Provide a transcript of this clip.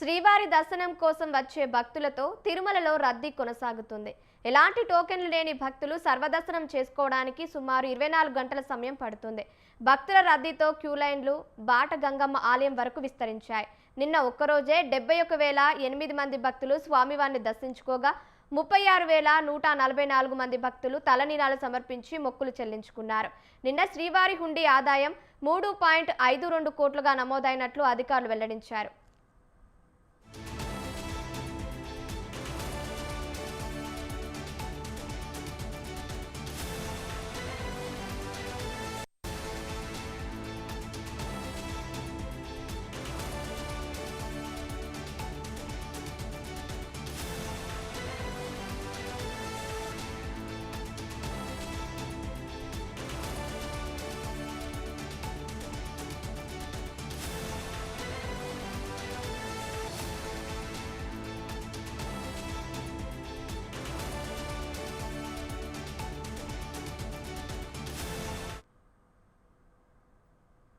శ్రీవారి దర్శనం కోసం వచ్చే భక్తులతో తిరుమలలో రద్దీ కొనసాగుతుంది. ఎలాంటి టోకెన్లు లేని భక్తులు సర్వదర్శనం చేసుకోవడానికి సుమారు 24 గంటల సమయం పడుతుంది. భక్తుల రద్దీతో క్యూ లైన్లు బాట గంగమ్మ ఆలయం వరకు విస్తరించాయి. నిన్న ఒక్కరోజే 71,008 మంది భక్తులు స్వామివారిని దర్శించుకోగా 36,144 మంది భక్తులు తలనీలాలు సమర్పించి మొక్కులు చెల్లించుకున్నారు. నిన్న శ్రీవారి హుండీ ఆదాయం 3.52 కోట్లుగా నమోదైనట్లు అధికారులు వెల్లడించారు.